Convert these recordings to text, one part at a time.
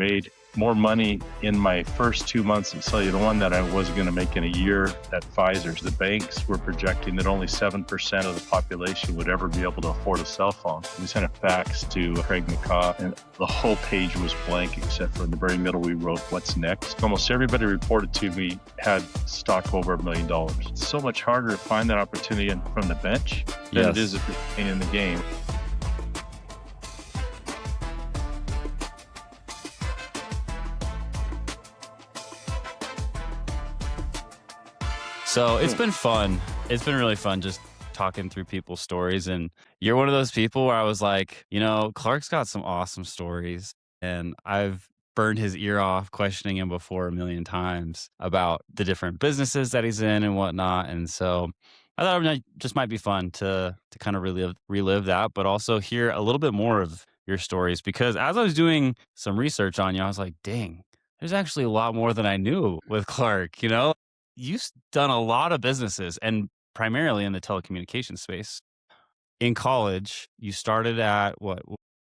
made more money in my first 2 months at Cellular One than I was going to make in a year at Pfizer. The banks were projecting that only 7% of the population would ever be able to afford a cell phone. We sent a fax to Craig McCaw, and the whole page was blank except for in the very middle we wrote, "What's next?" Almost everybody reported to me had stock over $1 million. It's so much harder to find that opportunity from the bench than it is if you're playing in the game. So it's been fun. It's been really fun just talking through people's stories. And you're one of those people where I was like, Clark's got some awesome stories. And I've burned his ear off questioning him before a million times about the different businesses that he's in and whatnot. And so I thought it just might be fun to kind of relive that, but also hear a little bit more of your stories. Because as I was doing some research on you, I was like, dang, there's actually a lot more than I knew with Clark, You've done a lot of businesses and primarily in the telecommunications space. In college, you started at what?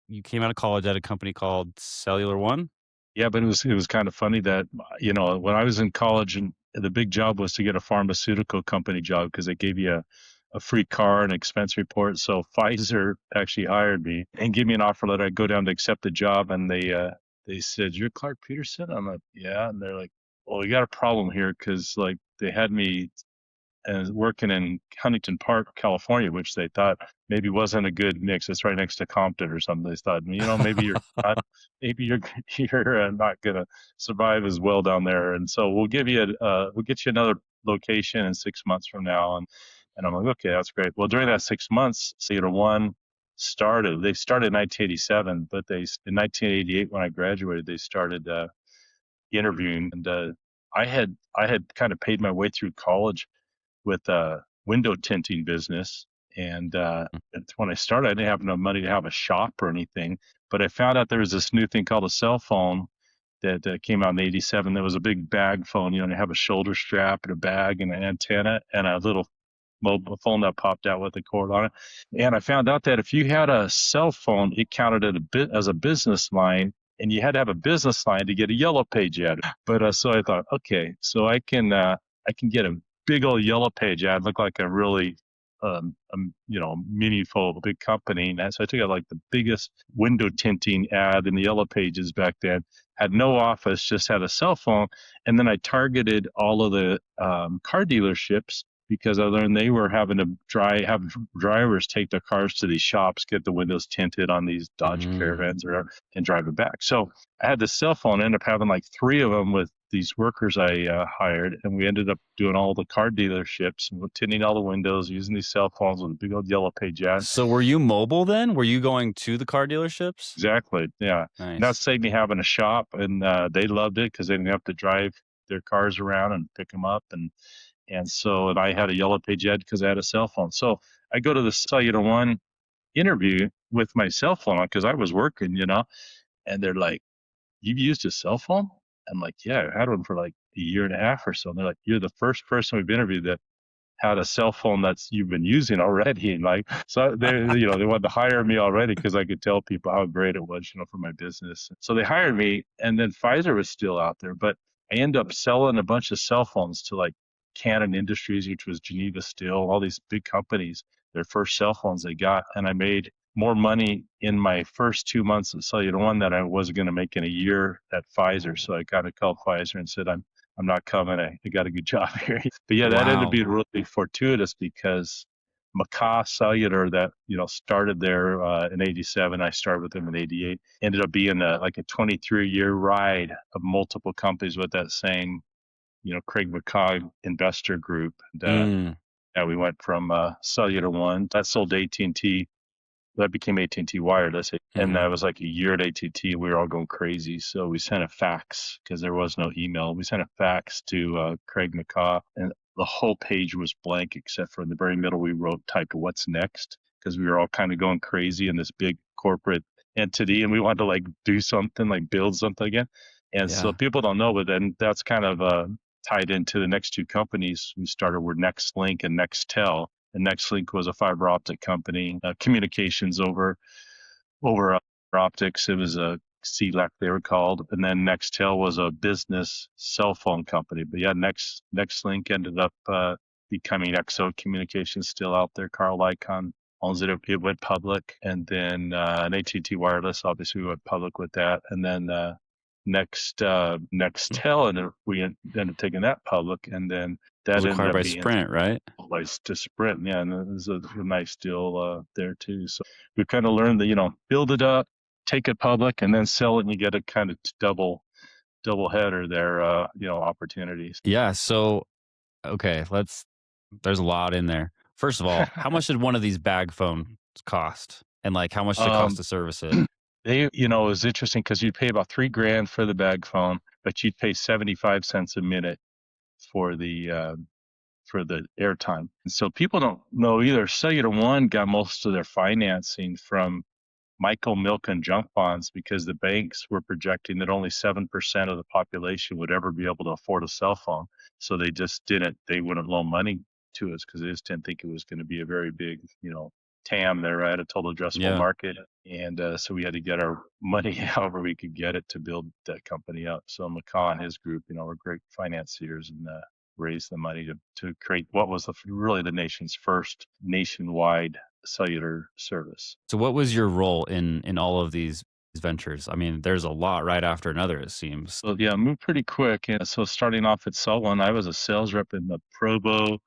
You came out of college at a company called Cellular One? Yeah, but it was kind of funny that, when I was in college and the big job was to get a pharmaceutical company job because they gave you a free car and expense report. So Pfizer actually hired me and gave me an offer letter. I'd go down to accept the job, and they said, "You're Clark Peterson?" I'm like, "Yeah." And they're like, "Well, we got a problem here," because they had me working in Huntington Park, California, which they thought maybe wasn't a good mix. It's right next to Compton or something. They thought, maybe you're not, you're not gonna survive as well down there. And so we'll get you another location in 6 months from now. And I'm like, okay, that's great. Well, during that 6 months, Cellular One started. They started in 1987, but in 1988 when I graduated, they started interviewing. And I had kind of paid my way through college with a window tinting business. And when I started, I didn't have enough money to have a shop or anything. But I found out there was this new thing called a cell phone that came out in '87. That was a big bag phone. You have a shoulder strap and a bag and an antenna and a little mobile phone that popped out with a cord on it. And I found out that if you had a cell phone, it counted as a business line. And you had to have a business line to get a yellow page ad. But so I thought, okay, so I can get a big old yellow page ad, look like a really meaningful big company. And so I took out like the biggest window tinting ad in the yellow pages back then. Had no office, just had a cell phone, and then I targeted all of the car dealerships, because I learned they were having to have drivers take their cars to these shops, get the windows tinted on these Dodge Caravans or whatever, and drive it back. So I had this cell phone, ended up having like 3 of them with these workers I hired, and we ended up doing all the car dealerships and tinting all the windows using these cell phones with a big old yellow page ad. So were you mobile then? Were you going to the car dealerships? Exactly, yeah. Nice. And that saved me having a shop, and they loved it because they didn't have to drive their cars around and pick them up. And I had a yellow page ad because I had a cell phone. So I go to the Cellular One interview with my cell phone on because I was working, and they're like, "You've used a cell phone?" I'm like, "Yeah, I had one for like a year and a half or so." And they're like, "You're the first person we've interviewed that had a cell phone you've been using already." And so they wanted to hire me already because I could tell people how great it was, for my business. So they hired me, and then Pfizer was still out there, but I ended up selling a bunch of cell phones to Canon Industries, which was Geneva Steel, all these big companies, their first cell phones they got. And I made more money in my first 2 months at Cellular One than I was going to make in a year at Pfizer. So I kind of called Pfizer and said, I'm not coming. I got a good job here. But yeah, that ended up being really fortuitous because McCaw Cellular that, started there in '87. I started with them in '88. Ended up being a 23-year ride of multiple companies with that same Craig McCaw investor group. And we went from Cellular One that sold to AT&T. That became AT&T Wireless. And that was like a year at AT&T. We were all going crazy. So we sent a fax because there was no email. We sent a fax to Craig McCaw, and the whole page was blank except for in the very middle we typed "What's next?" because we were all kind of going crazy in this big corporate entity, and we wanted to do something, build something again. And so people don't know, but then that's kind of tied into the next 2 companies we started were Nextlink and Nextel. And Nextlink was a fiber optic company, communications over optics. It was CLAC they were called, and then Nextel was a business cell phone company. But yeah, Nextlink ended up becoming XO Communications, still out there. Carl Icahn owns it. It went public, and then and AT&T Wireless obviously went public with that, and then Nextel, and we ended up taking that public, and then It was that ended acquired up by being Sprint, right? to Sprint. Yeah, and it was a nice deal there too. So we kind of learned that build it up, take it public, and then sell it, and you get a kind of double header there. Opportunities. Yeah. So, okay, there's a lot in there. First of all, how much did one of these bag phones cost? And like, how much did it cost to service it? It was interesting because you'd pay about $3,000 for the bag phone, but you'd pay 75 cents a minute for the airtime. And so people don't know either. Cellular One got most of their financing from Michael Milken junk bonds because the banks were projecting that only 7% of the population would ever be able to afford a cell phone. So they just didn't, they wouldn't loan money to us because they just didn't think it was going to be a very big, TAM there, right? A total addressable market. And so we had to get our money however we could get it to build that company up. So McCaw and his group, were great financiers and raised the money to create what was really the nation's first nationwide cellular service. So what was your role in all of these ventures? I mean, there's a lot right after another, it seems. So yeah, I moved pretty quick. And so starting off at Cellular One, I was a sales rep in the Provo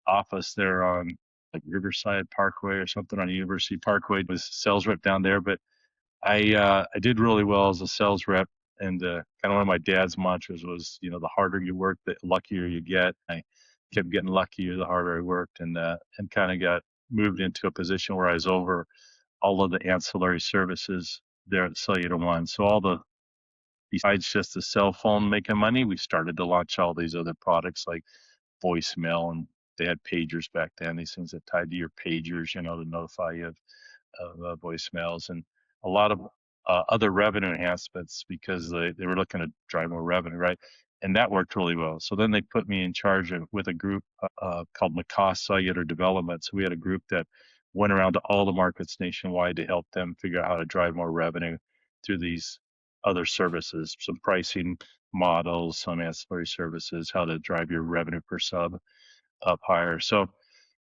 office there on like Riverside Parkway or something on University Parkway. Was sales rep down there, but I did really well as a sales rep. And kind of one of my dad's mantras was, the harder you work, the luckier you get. I kept getting luckier the harder I worked, and kind of got moved into a position where I was over all of the ancillary services there at Cellular One. So besides just the cell phone making money, we started to launch all these other products like voicemail, and they had pagers back then. These things that tied to your pagers, to notify you of voicemails, and a lot of other revenue enhancements because they were looking to drive more revenue, right? And that worked really well. So then they put me in charge with a group called McCaw Cellular Development. So we had a group that went around to all the markets nationwide to help them figure out how to drive more revenue through these other services, some pricing models, some ancillary services, how to drive your revenue per sub up higher. So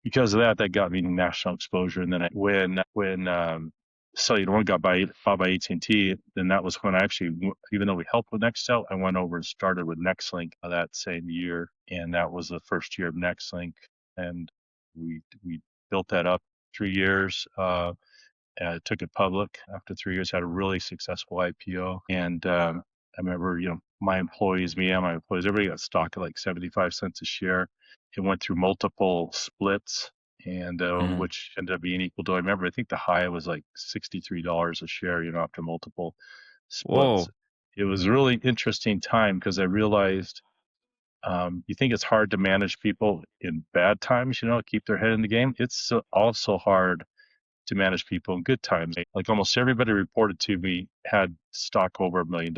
because of that got me national exposure. And then when Cellular One got bought by AT&T, then that was when I actually, even though we helped with Nextel, I went over and started with Nextlink that same year, and that was the first year of Nextlink, and we built that up 3 years. Took it public after 3 years, had a really successful IPO, and I remember, my employees, everybody got stock at like 75 cents a share. It went through multiple splits, and which ended up being equal to, I think the high was like $63 a share, after multiple splits. Whoa. It was a really interesting time because I realized you think it's hard to manage people in bad times, keep their head in the game. It's also hard to manage people in good times. Like almost everybody reported to me had stock over $1 million,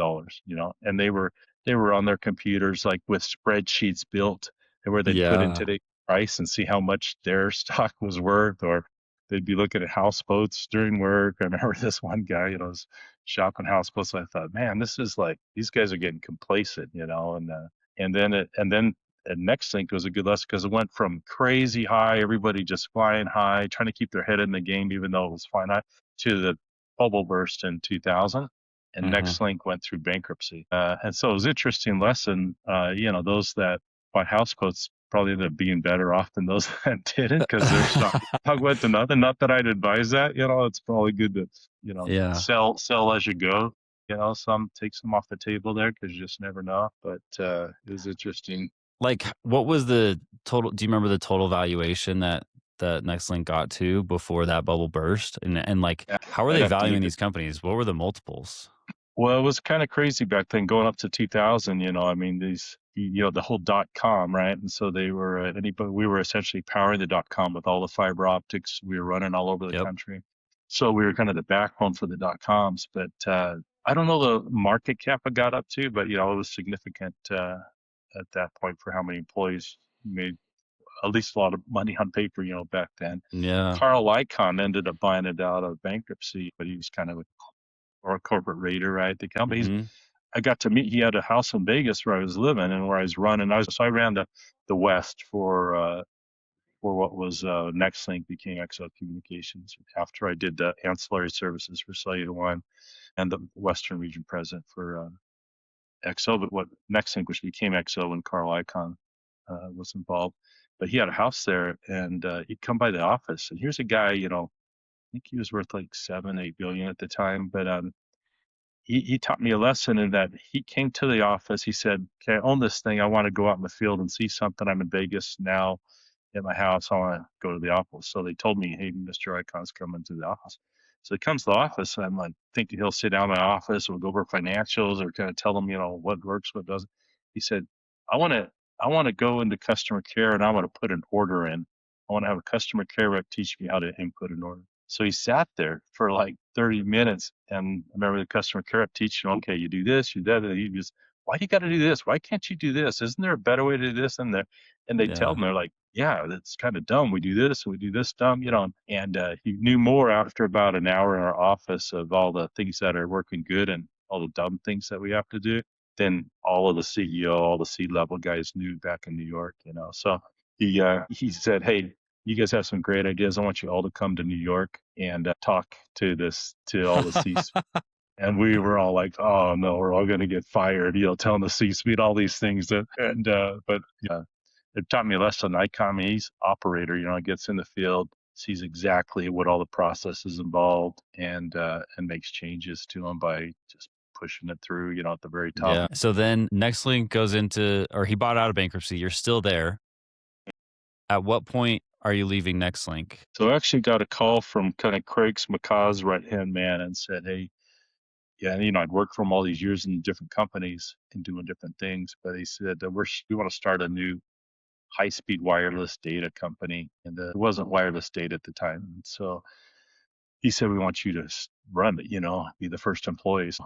and they were on their computers like with spreadsheets built where they'd put in today's price and see how much their stock was worth, or they'd be looking at houseboats during work. I remember this one guy, was shopping houseboats. I thought, man, this is like, these guys are getting complacent, and then Nextlink was a good lesson because it went from crazy high, everybody just flying high, trying to keep their head in the game, even though it was flying high, to the bubble burst in 2000. And Nextlink went through bankruptcy. And so it was an interesting lesson. Those that buy houseboats probably ended up being better off than those that didn't because their stock went to nothing. Not that I'd advise that. It's probably good to, sell as you go. Some take some off the table there because you just never know. But it was interesting. Like, what was the total? Do you remember the total valuation that Nextlink got to before that bubble burst? And like, how are they valuing these companies? What were the multiples? Well, it was kind of crazy back then, going up to 2000. These, the whole .com, right? And so they were we were essentially powering the .com with all the fiber optics. We were running all over the country, so we were kind of the backbone for the .coms. But I don't know the market cap it got up to, but it was significant at that point for how many employees made at least a lot of money on paper, back then. Yeah. Carl Icahn ended up buying it out of bankruptcy, but he was kind of or a corporate raider, right? The companies. Mhm. I got to meet. He had a house in Vegas where I was living and where I was running. So I ran the West for what was Nextlink became XL Communications after I did the ancillary services for Cellular One and the Western region president for XO, but what Nextlink, which became XO when Carl Icahn was involved. But he had a house there, and he'd come by the office. And here's a guy, I think he was worth like 7, 8 billion at the time. But he taught me a lesson in that he came to the office. He said, "Okay, I own this thing. I want to go out in the field and see something. I'm in Vegas now at my house. I want to go to the office." So they told me, "Hey, Mr. Icon's coming to the office." So he comes to the office. And I'm like, thinking he'll sit down in my office. We'll go over financials or kind of tell him, what works, what doesn't. He said, "I want to, I want to go into customer care and I want to put an order in. I want to have a customer care rep teach me how to input an order." So he sat there for like 30 minutes. And I remember the customer care rep teaching him, "Okay, you do this, you do that." And he goes, "Why do you got to do this? Why can't you do this? Isn't there a better way to do this?" And they tell Yeah. them, they're like, "Yeah, that's kind of dumb. We do this and we do this dumb, And he knew more after about an hour in our office of all the things that are working good and all the dumb things that we have to do than all of the CEO, all the C-level guys knew back in New York. So he said, "Hey, you guys have some great ideas. I want you all to come to New York and talk to all the C." And we were all like, "Oh no, we're all going to get fired," telling the C-suite all these things but yeah, it taught me a lesson. He's operator, gets in the field, sees exactly what all the processes involved and makes changes to them by just pushing it through, at the very top. Yeah. So then Nextlink goes into, or he bought out of bankruptcy. You're still there. At what point are you leaving Nextlink? So I actually got a call from kind of Craig McCaw's right-hand man and said, "Hey, yeah, and, I'd worked for him all these years in different companies and doing different things, but he said that we want to start a new high-speed wireless data company, and it wasn't wireless data at the time. And so he said, "We want you to run it, be the first employees.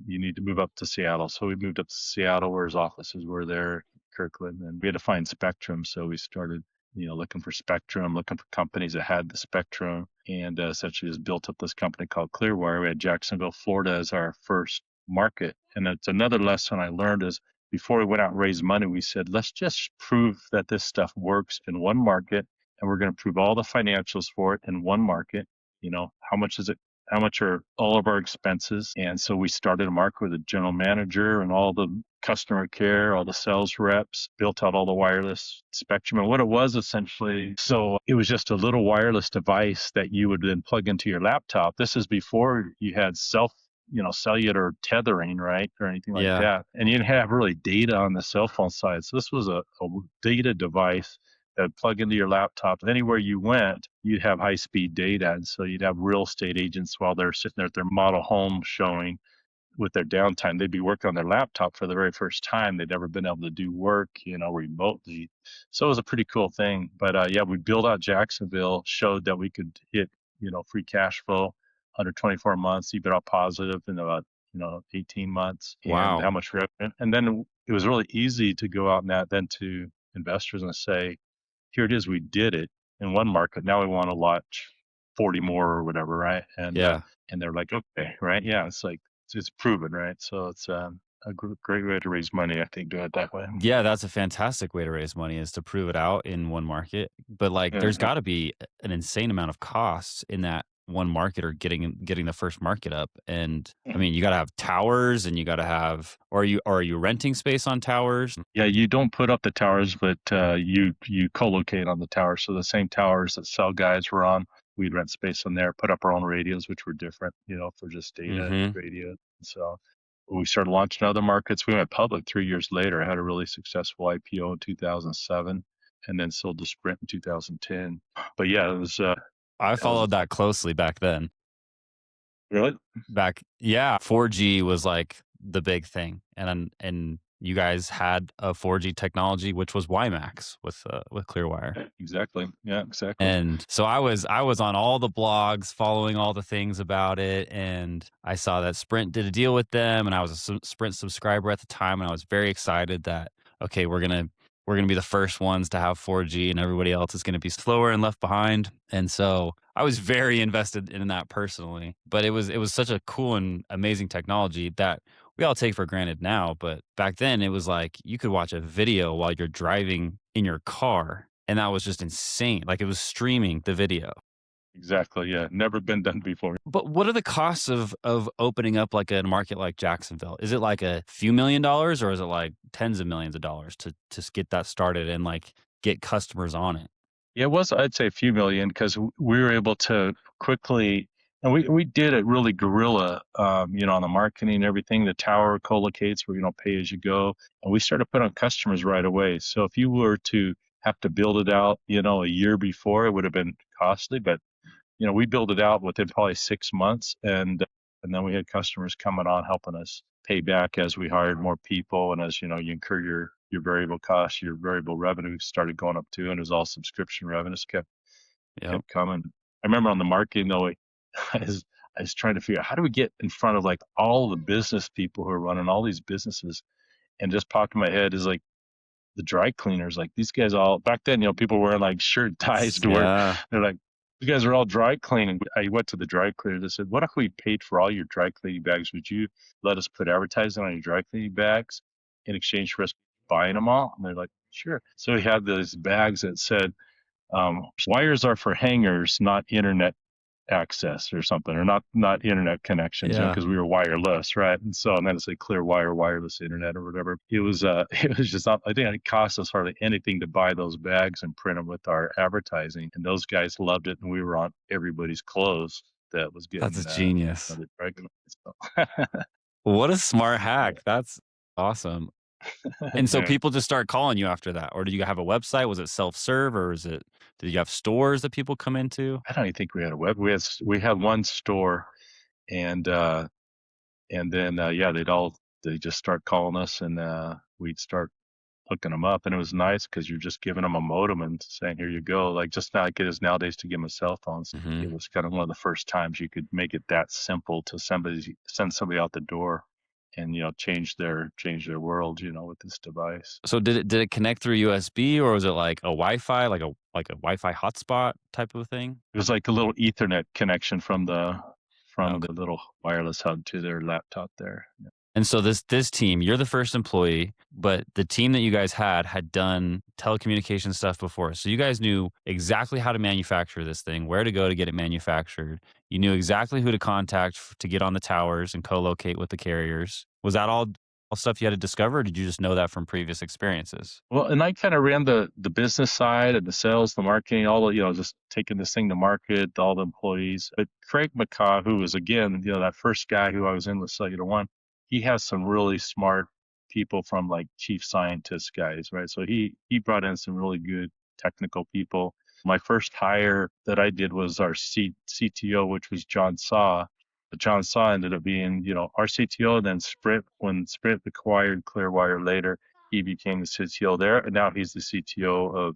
You need to move up to Seattle." So we moved up to Seattle where his offices were there, Kirkland, and we had to find spectrum. So we started, looking for spectrum, looking for companies that had the spectrum, and essentially just built up this company called ClearWire. We had Jacksonville, Florida as our first market. And it's another lesson I learned is before we went out and raised money, we said, let's just prove that this stuff works in one market, and we're going to prove all the financials for it in one market. How much is it? How much are all of our expenses? And so we started a market with a general manager and all the customer care, all the sales reps, built out all the wireless spectrum. And what it was essentially, so it was just a little wireless device that you would then plug into your laptop. This is before you had cellular tethering, right? Or anything like Yeah. that. And you didn't have really data on the cell phone side. So this was a data device that plug into your laptop. Anywhere you went, you'd have high speed data. And so you'd have real estate agents while they're sitting there at their model home showing with their downtime, they'd be working on their laptop for the very first time. They'd never been able to do work, remotely. So it was a pretty cool thing. But yeah, we built out Jacksonville, showed that we could hit, free cash flow under 24 months, EBITDA positive in about, 18 months. Wow. And how much revenue. And then it was really easy to go out and that then to investors and say, here it is, we did it in one market. Now we want to launch 40 more or whatever, right? Yeah. And they're like, okay, right? Yeah, it's like it's proven, right? So it's a great way to raise money, I think, do it that way. Yeah, that's a fantastic way to raise money is to prove it out in one market. But like there's got to be an insane amount of costs in that one market or getting the first market up. And I mean, you got to have towers and you got to have or are you renting space on towers? Yeah, you don't put up the towers, but you co-locate on the towers. So the same towers that cell guys were on, we'd rent space on there, put up our own radios, which were different, for just data Mhm. radio. So we started launching other markets. We went public 3 years later. I had a really successful IPO in 2007 and then sold to Sprint in 2010. But yeah, it was I that was followed that closely back then. really. Yeah, 4G was like the big thing. And you guys had a 4G technology which was WiMAX with ClearWire. Exactly. Yeah, exactly. And so I was on all the blogs following all the things about it, and I saw that Sprint did a deal with them, and I was a Sprint subscriber at the time, and I was very excited that okay, we're going to we're going to be the first ones to have 4G and everybody else is going to be slower and left behind. And so I was very invested in that personally, but it was such a cool and amazing technology that we all take for granted now. But back then it was like you could watch a video while you're driving in your car. And that was just insane. Like it was streaming the video. Exactly. Yeah. Never been done before. But what are the costs of opening up like a market like Jacksonville? Is it like a few $1,000,000 or is it like tens of millions of dollars to get that started and like get customers on it? Yeah, it was, I'd say a few million because we were able to quickly, and we did it really guerrilla, on the marketing and everything. The tower co-locates where, pay as you go. And we started putting on customers right away. So if you were to have to build it out, a year before, it would have been costly. But we built it out within probably 6 months, and then we had customers coming on helping us pay back as we hired more people, and as you incur your variable costs, your variable revenue started going up too, and it was all subscription revenues Yep. kept coming. I remember on the marketing though, I was trying to figure out how do we get in front of like all the business people who are running all these businesses, and just popped in my head is like the dry cleaners, like these guys all back then, people wearing like shirt ties to work. Yeah. They're like, you guys are all dry cleaning. I went to the dry cleaners. I said, what if we paid for all your dry cleaning bags? Would you let us put advertising on your dry cleaning bags in exchange for us buying them all? And they're like, sure. So we had those bags that said, wires are for hangers, not internet access or something, or not internet connections, Yeah. because we were wireless, right? And then it's like ClearWire wireless internet or whatever. It was it was just not, I think it cost us hardly anything to buy those bags and print them with our advertising, and those guys loved it, and we were on everybody's clothes that was getting That's a genius. the regular. So. What a smart hack. That's awesome. And so Yeah. people just start calling you after that, or do you have a website? Was it self-serve, or did you have stores that people come into? I don't even think we had a web. We had one store, and then yeah, they just start calling us, and we'd start looking them up, and it was nice because you're just giving them a modem and saying, here you go. Like just like it is nowadays to give them a cell phone. It was kind of one of the first times you could make it that simple to send somebody out the door and change their world with this device. So did it connect through USB, or was it like a Wi-Fi, like a Wi-Fi hotspot type of thing? It was like a little Ethernet connection from Okay. the little wireless hub to their laptop there. Yeah. And so this team, you're the first employee, but the team that you guys had done telecommunication stuff before. So you guys knew exactly how to manufacture this thing, where to go to get it manufactured. You knew exactly who to contact to get on the towers and co-locate with the carriers. Was that all stuff you had to discover, or did you just know that from previous experiences? Well, and I kind of ran the business side and the sales, the marketing, all the, just taking this thing to market, all the employees. But Craig McCaw, who was again, that first guy who I was in with Cellular One, he has some really smart people from like chief scientist guys, right? So he brought in some really good technical people. My first hire that I did was our CTO, which was John Saw. But John Saw ended up being, our CTO. Then Sprint, when Sprint acquired ClearWire later, he became the CTO there, and now he's the CTO of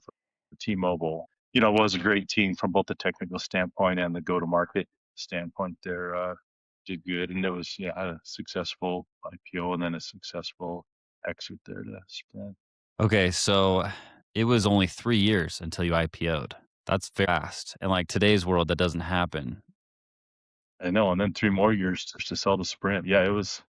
T-Mobile. It was a great team from both the technical standpoint and the go-to-market standpoint. There did good, and it was had a successful IPO and then a successful exit there to Sprint. Okay, so it was only 3 years until you IPO'd. That's fast. In like today's world, that doesn't happen. I know, and then 3 more years just to sell to Sprint. Yeah, it was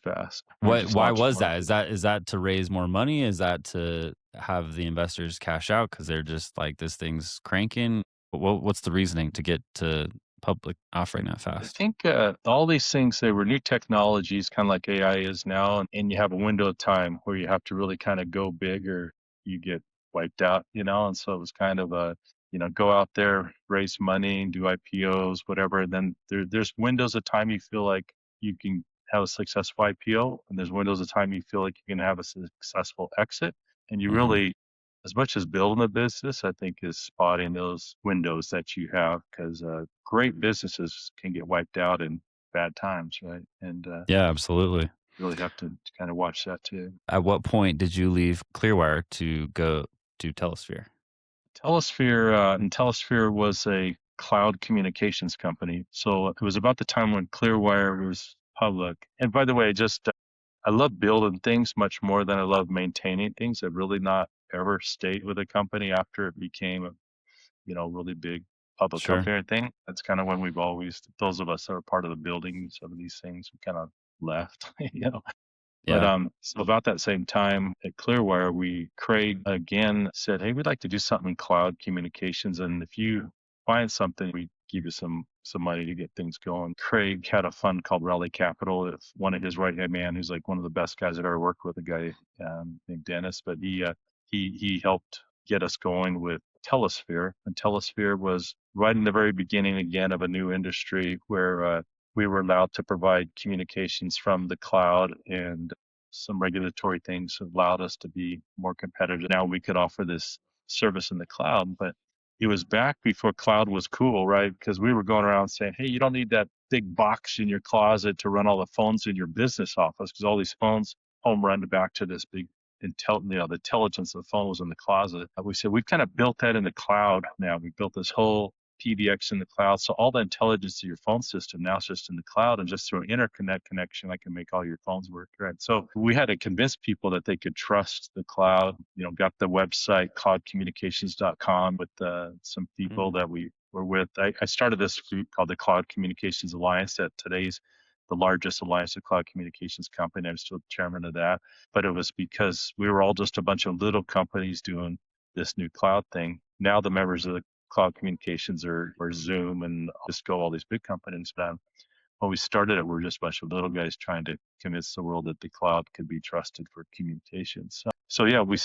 fast. We just Why launched the was that? market. Is that to raise more money? Is that to have the investors cash out because they're just like, "This thing's cranking"? What's the reasoning to get to public offering that I fast? think all these things, they were new technologies, kind of like AI is now, and you have a window of time where you have to really kind of go big or you get wiped out. And so it was kind of go out there, raise money, do IPOs, whatever. And then there's windows of time you feel like you can have a successful IPO, and there's windows of time you feel like you can have a successful exit. And you Mhm. really, as much as building a business, I think is spotting those windows that you have, because great businesses can get wiped out in bad times, right? And Yeah, absolutely. really have to kind of watch that too. At what point did you leave ClearWire to go to Telesphere? Telesphere was a cloud communications company. So it was about the time when ClearWire was public. And by the way, just I love building things much more than I love maintaining things. I'm really not ever stayed with a company after it became a really big public Sure. company or anything. That's kind of when we've always, those of us that are part of the building some of these things, we kind of left, But Yeah. so about that same time at ClearWire, Craig again said, "Hey, we'd like to do something in cloud communications, and if you find something, we give you some money to get things going." Craig had a fund called Raleigh Capital. It's one of his right hand man, who's like one of the best guys I've ever worked with, a guy named Dennis. But he helped get us going with Telesphere, and Telesphere was right in the very beginning again of a new industry where we were allowed to provide communications from the cloud, and some regulatory things allowed us to be more competitive. Now we could offer this service in the cloud, but it was back before cloud was cool, right? Because we were going around saying, "Hey, you don't need that big box in your closet to run all the phones in your business office, because all these phones home run back to this big the intelligence of the phone was in the closet." We said we've kind of built that in the cloud now. We built this whole PBX in the cloud. So all the intelligence of your phone system now is just in the cloud, and just through an interconnect connection, I can make all your phones work. Right. So we had to convince people that they could trust the cloud. Got the website cloudcommunications.com with some people that we were with. I started this group called the Cloud Communications Alliance that today's the largest alliance of cloud communications company. I'm still chairman of that. But it was because we were all just a bunch of little companies doing this new cloud thing. Now the members of the cloud communications or Zoom and Cisco, all these big companies. But when we started it, we were just a bunch of little guys trying to convince the world that the cloud could be trusted for communications. So yeah, we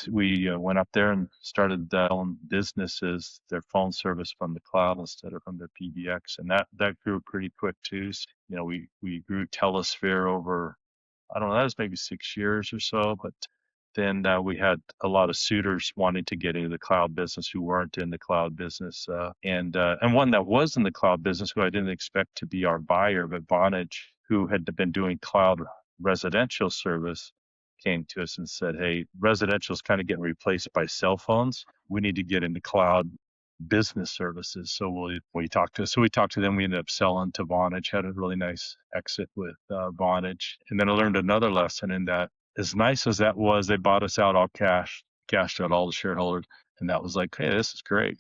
went up there and started selling businesses their phone service from the cloud instead of from their PBX, and that grew pretty quick too. So, we grew Telesphere over, I don't know, that was maybe 6 years or so. But then we had a lot of suitors wanting to get into the cloud business who weren't in the cloud business, and one that was in the cloud business who I didn't expect to be our buyer, but Vonage, who had been doing cloud residential service, came to us and said, "Hey, residential is kind of getting replaced by cell phones. We need to get into cloud business services." So we talked to them. We ended up selling to Vonage, had a really nice exit with Vonage. And then I learned another lesson in that, as nice as that was, they bought us out all cashed out all the shareholders. And that was like, "Hey, this is great."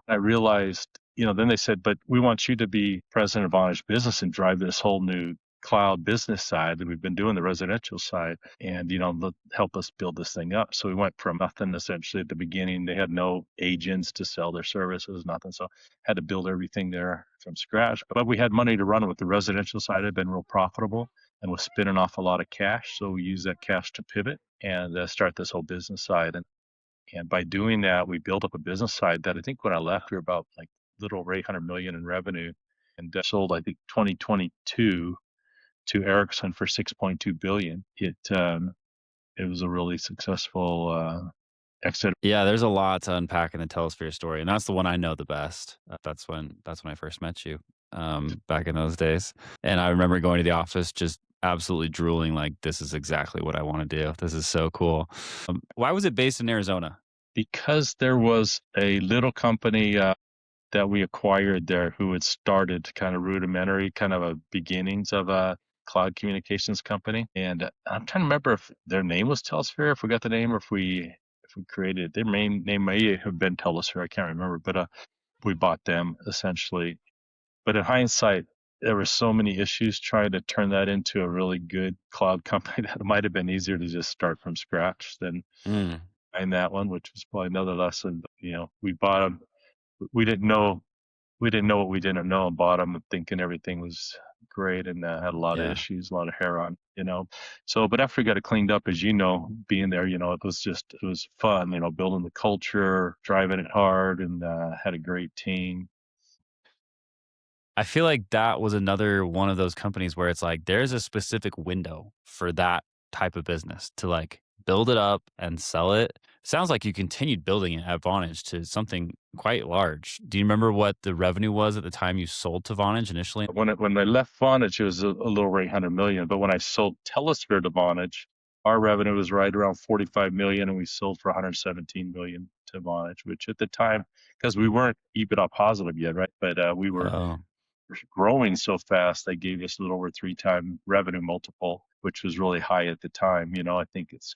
I realized, then they said, "But we want you to be president of Vonage Business and drive this whole new cloud business side that we've been doing, the residential side, and, help us build this thing up." So we went from nothing essentially at the beginning. They had no agents to sell their services, nothing. So had to build everything there from scratch. But we had money to run with. The residential side had been real profitable and was spinning off a lot of cash. So we used that cash to pivot and start this whole business side. And by doing that, we built up a business side that I think when I left, we were about like a little over 800 million in revenue, and sold, I think, 2022 to Ericsson for 6.2 billion. It was a really successful exit. Yeah, there's a lot to unpack in the Telesphere story, and that's the one I know the best. That's when I first met you, back in those days. And I remember going to the office just absolutely drooling, like, this is exactly what I want to do. This is so cool. Why was it based in Arizona? Because there was a little company that we acquired there who had started kind of rudimentary, kind of a beginnings of a cloud communications company. And I'm trying to remember if their name was Telesphere, if we got the name, or if we created it. Their main name may have been Telesphere. I can't remember, but we bought them essentially. But in hindsight, there were so many issues trying to turn that into a really good cloud company that it might have been easier to just start from scratch than buying that one, which was probably another lesson. We bought them. We didn't know what we didn't know, and bought them thinking everything was great, and had a lot of Yeah. issues, a lot of hair on. So, but after we got it cleaned up, as being there, it was fun, building the culture, driving it hard, and had a great team. I feel like that was another one of those companies where it's like there's a specific window for that type of business to like build it up and sell it. Sounds like you continued building it at Vonage to something quite large. Do you remember what the revenue was at the time you sold to Vonage initially? When I left Vonage, it was a little over 800 million. But when I sold Telesphere to Vonage, our revenue was right around 45 million, and we sold for 117 million to Vonage, which at the time, because we weren't EBITDA positive yet, right? But we were Oh, growing so fast, they gave us a little over 3 times revenue multiple, which was really high at the time. I think it's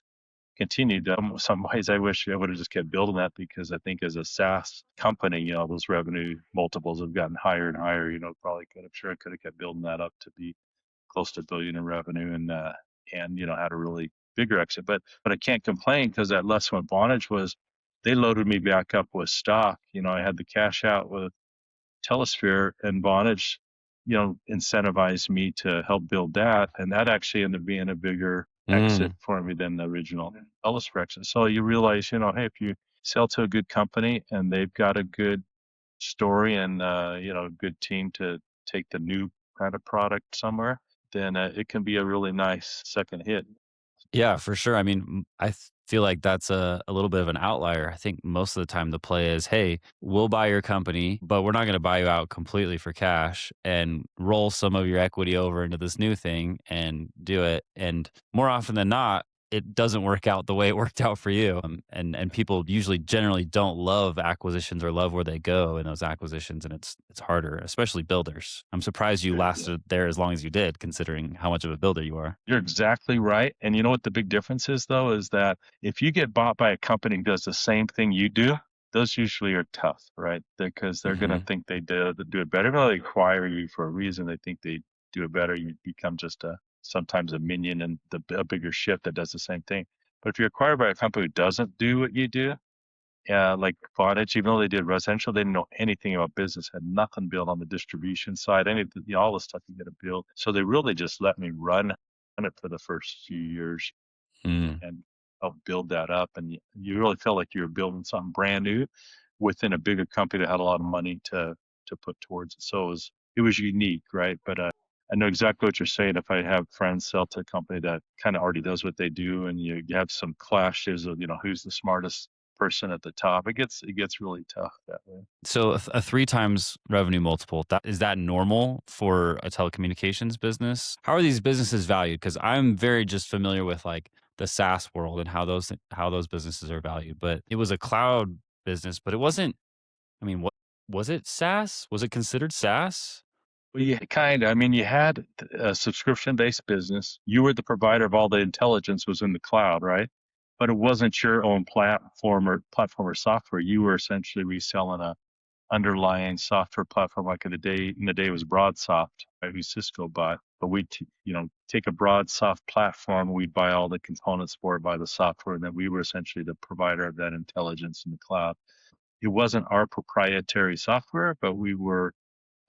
continued. Some ways I wish I would have just kept building that, because I think as a SaaS company, those revenue multiples have gotten higher and higher. Probably could have, sure I could have kept building that up to be close to $1 billion in revenue, and had a really bigger exit. But I can't complain, because that lesson with Vonage was they loaded me back up with stock. I had the cash out with Telesphere, and Vonage, incentivized me to help build that, and that actually ended up being a bigger exit for me than the original Telesphere exit. So you realize, hey, if you sell to a good company and they've got a good story and a good team to take the new kind of product somewhere, then it can be a really nice second hit. Yeah, for sure. I mean, feel like that's a little bit of an outlier. I think most of the time the play is, hey, we'll buy your company, but we're not going to buy you out completely for cash, and roll some of your equity over into this new thing and do it. And more often than not, it doesn't work out the way it worked out for you. And people usually generally don't love acquisitions or love where they go in those acquisitions, and it's harder, especially builders. I'm surprised you lasted there as long as you did, considering how much of a builder you are. You're exactly right. And you know what the big difference is, though, is that if you get bought by a company who does the same thing you do, those usually are tough, right? Because they're going to think they do it better. Even though they acquire you for a reason, they think they do it better. You become just sometimes a minion in a bigger ship that does the same thing. But if you're acquired by a company who doesn't do what you do, like Vonage, even though they did residential, they didn't know anything about business, had nothing built on the distribution side, all the stuff you got to build. So they really just let me run it for the first few years and help build that up. And you really felt like you were building something brand new within a bigger company that had a lot of money to put towards it. So it was unique, right? But I know exactly what you're saying. If I have friends sell to a company that kind of already does what they do, and you have some clashes of who's the smartest person at the top, it gets really tough that way. So a 3 times revenue multiple, is that normal for a telecommunications business? How are these businesses valued? Because I'm very just familiar with like the SaaS world and how those businesses are valued. But it was a cloud business, but it wasn't. I mean, what was it? SaaS? Was it considered SaaS? Well, yeah, kind of. I mean, you had a subscription-based business. You were the provider of all the intelligence was in the cloud, right? But it wasn't your own platform or software. You were essentially reselling a underlying software platform, like in the day it was BroadSoft, right, who Cisco bought. But we take a BroadSoft platform, we'd buy all the components for it, buy the software, and then we were essentially the provider of that intelligence in the cloud. It wasn't our proprietary software, but we were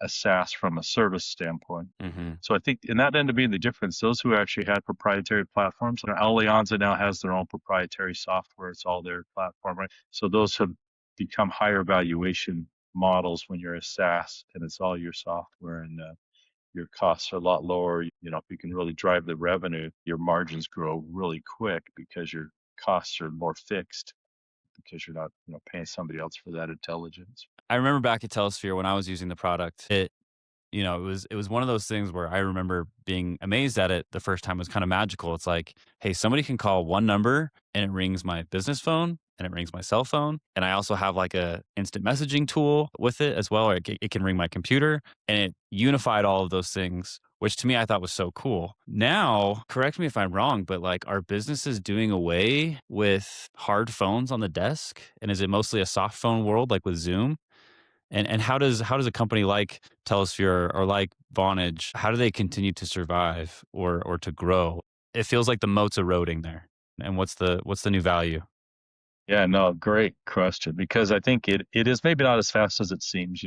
a SaaS from a service standpoint. So I think, and that ended up being the difference. Those who actually had proprietary platforms, Alianza now has their own proprietary software. It's all their platform, right? So those have become higher valuation models when you're a SaaS and it's all your software, and your costs are a lot lower. If you can really drive the revenue, your margins grow really quick because your costs are more fixed, because you're not paying somebody else for that intelligence. I remember back at Telesphere when I was using the product, it was one of those things where I remember being amazed at it the first time. It was kind of magical. It's like, hey, somebody can call one number and it rings my business phone and it rings my cell phone. And I also have like a instant messaging tool with it as well. Or it can ring my computer, and it unified all of those things, which to me I thought was so cool. Now, correct me if I'm wrong, but like, are businesses doing away with hard phones on the desk? And is it mostly a soft phone world like with Zoom? And how does a company like Telesphere or like Vonage, how do they continue to survive or to grow? It feels like the moat's eroding there. And what's the new value? Yeah, no, great question. Because I think it is maybe not as fast as it seems,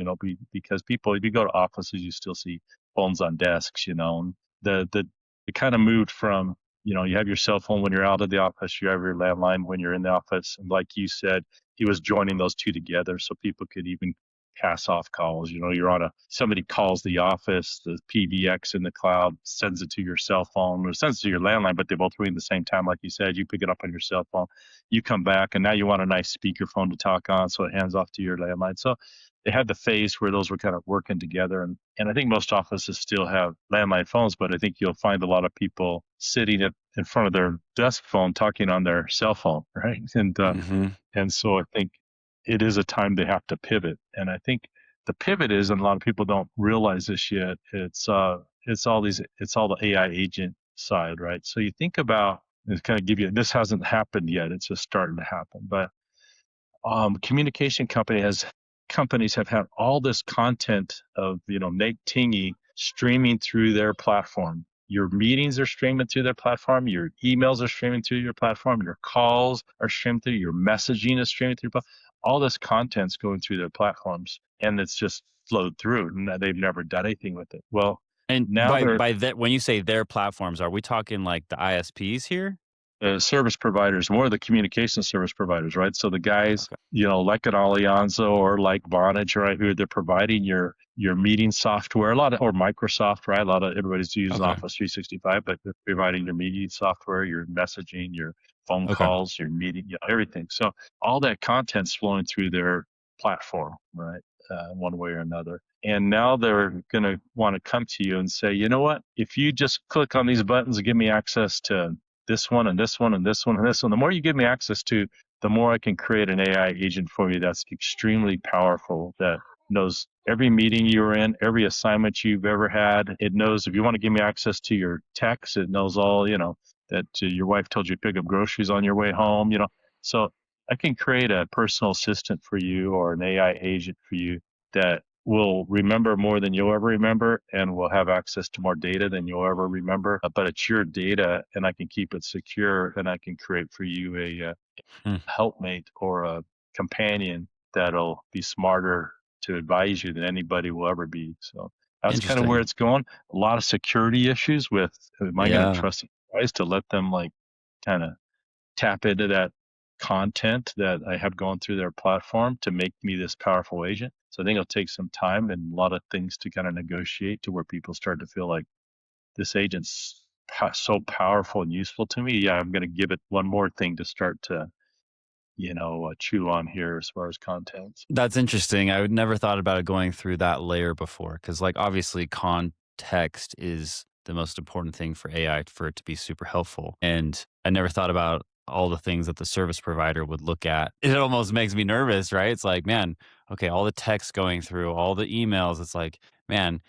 because people, if you go to offices, you still see phones on desks, and it kind of moved from, you have your cell phone when you're out of the office, you have your landline when you're in the office. And like you said, he was joining those two together so people could even pass off calls. Somebody calls the office, the PBX in the cloud sends it to your cell phone or sends it to your landline, but they both ring at the same time. Like you said, you pick it up on your cell phone, you come back, and now you want a nice speakerphone to talk on, so it hands off to your landline. So they had the phase where those were kind of working together. And I think most offices still have landline phones, but I think you'll find a lot of people sitting in front of their desk phone talking on their cell phone, right? And so I think it is a time they have to pivot. And I think the pivot is, and a lot of people don't realize this yet, it's all the AI agent side, right? So you think about It's kind of give you, this hasn't happened yet. It's just starting to happen. But communication companies have had all this content of, Nate Tingy streaming through their platform. Your meetings are streaming through their platform. Your emails are streaming through your platform. Your calls are streaming through. Your messaging is streaming through. All this content's going through their platforms, and it's just flowed through, and they've never done anything with it. Well, And now by that, when you say their platforms, are we talking like the ISPs here? service providers, more of the communication service providers, right? So the guys, Okay. like an Allianzo or like Vonage, right, who they're providing your meeting software, or Microsoft, right? A lot of everybody's using Okay. Office 365, but they're providing your meeting software, your messaging, your phone Okay. calls, your meeting, everything. So all that content's flowing through their platform, right? One way or another. And now they're going to want to come to you and say, you know what? If you just click on these buttons and give me access to this one and this one and this one and this one, the more you give me access to, the more I can create an AI agent for you that's extremely powerful, that knows every meeting you were in, every assignment you've ever had. It knows if you want to give me access to your texts, it knows all, that your wife told you to pick up groceries on your way home, So I can create a personal assistant for you or an AI agent for you that will remember more than you'll ever remember and will have access to more data than you'll ever remember. But it's your data, and I can keep it secure, and I can create for you a Hmm. helpmate or a companion that'll be smarter to advise you than anybody will ever be. So that's kind of where Interesting. it's going. A lot of security issues with, am I going to Yeah. trust these guys to let them kind of tap into that content that I have gone through their platform to make me this powerful agent. So I think it'll take some time and a lot of things to kind of negotiate to where people start to feel like this agent's so powerful and useful to me. Yeah, I'm going to give it one more thing to start to, chew on here as far as content. That's interesting. I would never thought about it going through that layer before, because like obviously context is the most important thing for AI for it to be super helpful. And I never thought about all the things that the service provider would look at. It almost makes me nervous, right? It's like, man, okay, all the text going through, all the emails. It's like, man,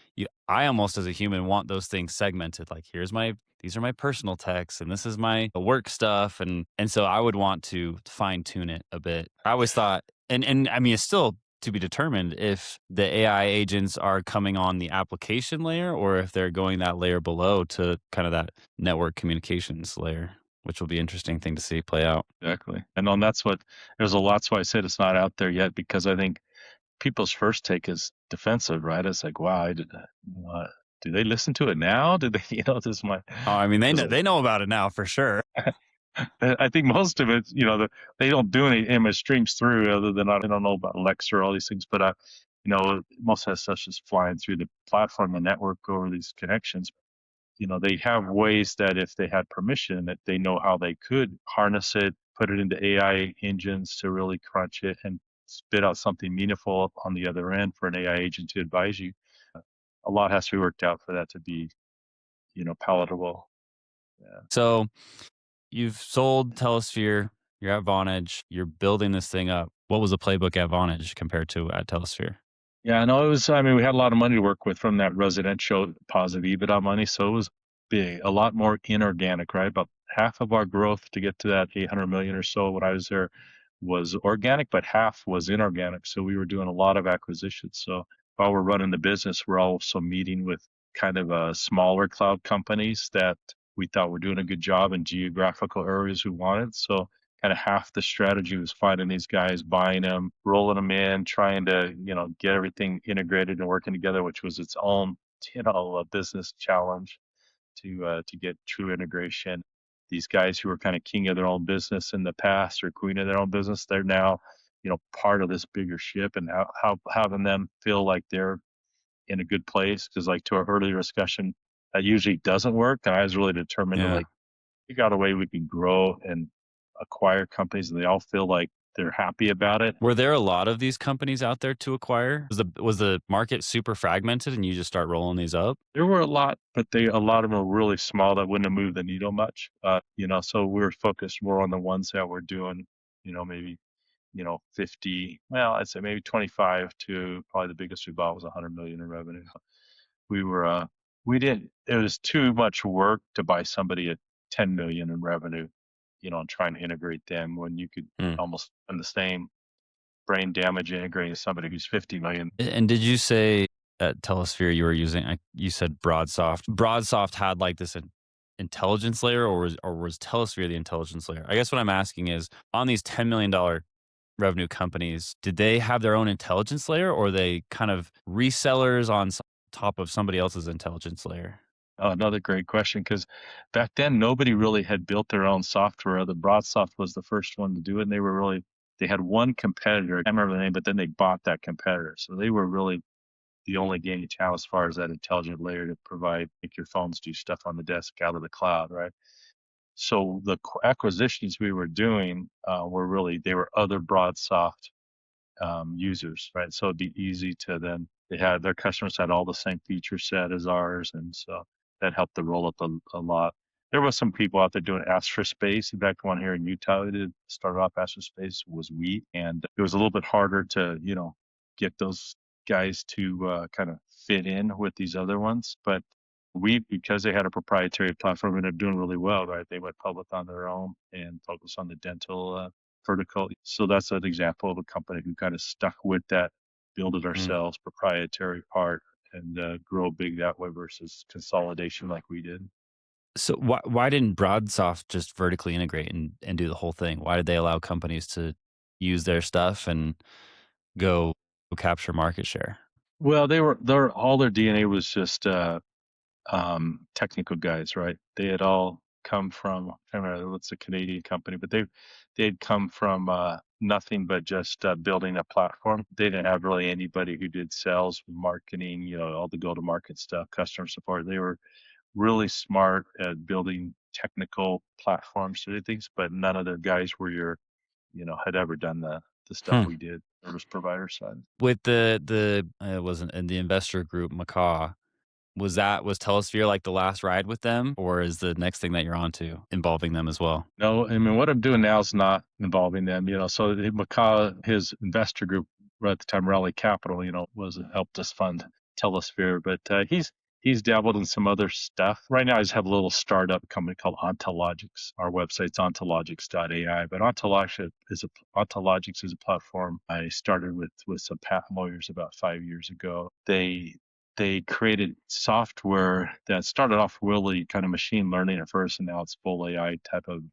I almost as a human want those things segmented. Like, these are my personal texts and this is my work stuff. And so I would want to fine tune it a bit. I always thought, and I mean, it's still to be determined if the AI agents are coming on the application layer or if they're going that layer below to kind of that network communications layer, which will be an interesting thing to see play out. Exactly. And that's why I said it's not out there yet, because I think people's first take is defensive, right? It's like, wow, do they listen to it now? Do they, this is my, Oh, I mean, this is- they know about it now for sure. I think most of it, they don't do any image streams through other than I don't know about Alexa or all these things, but most of that stuff's just flying through the platform, the network over these connections. They have ways that if they had permission, that they know how they could harness it, put it into AI engines to really crunch it and spit out something meaningful on the other end for an AI agent to advise you. A lot has to be worked out for that to be, palatable. Yeah. So you've sold Telesphere, you're at Vonage, you're building this thing up. What was the playbook at Vonage compared to at Telesphere? Yeah, no, it was, I mean, we had a lot of money to work with from that residential positive EBITDA money. So it was big, a lot more inorganic, right? About half of our growth to get to that 800 million or so when I was there was organic, but half was inorganic. So we were doing a lot of acquisitions. So while we're running the business, we're also meeting with kind of smaller cloud companies that we thought were doing a good job in geographical areas we wanted. So kind of half the strategy was finding these guys, buying them, rolling them in, trying to, get everything integrated and working together, which was its own, a business challenge to get true integration. These guys who were kind of king of their own business in the past or queen of their own business, they're now, part of this bigger ship, and how having them feel like they're in a good place. Because like to our earlier discussion, that usually doesn't work. And I was really determined to Yeah. figure out a way we can grow and acquire companies and they all feel like they're happy about it. Were there a lot of these companies out there to acquire? Was the market super fragmented and you just start rolling these up? There were a lot, but a lot of them were really small that wouldn't have moved the needle much. So we were focused more on the ones that were doing, maybe, 50, well, I'd say maybe 25 to probably the biggest we bought was 100 million in revenue. We were, we didn't, it was too much work to buy somebody at 10 million in revenue, and trying to integrate them when you could Hmm. almost in the same brain damage integrating somebody who's 50 million. And did you say at Telesphere you were using? You said BroadSoft. BroadSoft had like this intelligence layer, or was Telesphere the intelligence layer? I guess what I'm asking is, on these $10 million revenue companies, did they have their own intelligence layer, or are they kind of resellers on top of somebody else's intelligence layer? Oh, another great question, because back then nobody really had built their own software. The BroadSoft was the first one to do it, and they had one competitor. I can't remember the name, but then they bought that competitor. So they were really the only game in town as far as that intelligent layer to provide, make your phones do stuff on the desk out of the cloud, right? So the acquisitions we were doing they were other BroadSoft users, right? So it'd be easy to then, their customers had all the same feature set as ours, and so that helped the roll up a lot. There was some people out there doing Astrospace. In fact, one here in Utah who did start off Astrospace was Wheat, and it was a little bit harder to get those guys to kind of fit in with these other ones. But Wheat, because they had a proprietary platform, ended up doing really well, right? They went public on their own and focused on the dental vertical. So that's an example of a company who kind of stuck with that, build it Mm. ourselves, proprietary part, and grow big that way versus consolidation like we did. So why didn't BroadSoft just vertically integrate and do the whole thing? Why did they allow companies to use their stuff and go capture market share? Well, all their DNA was just technical guys, right? They had all come from, I don't remember what's a Canadian company, but they had come from nothing but just building a platform. They didn't have really anybody who did sales, marketing, all the go-to-market stuff, customer support. They were really smart at building technical platforms to do things, but none of their guys had ever done the stuff Hmm. we did, service provider side. With the it wasn't in the investor group, McCaw, was Telesphere like the last ride with them, or is the next thing that you're onto involving them as well? No, I mean, what I'm doing now is not involving them, so McCaw, his investor group right at the time, Raleigh Capital, was helped us fund Telesphere, but he's dabbled in some other stuff. Right now, I just have a little startup company called Ontologics. Our website's ontologics.ai, but Ontologics is a platform I started with some patent lawyers about 5 years ago. They created software that started off really kind of machine learning at first, and now it's full AI type of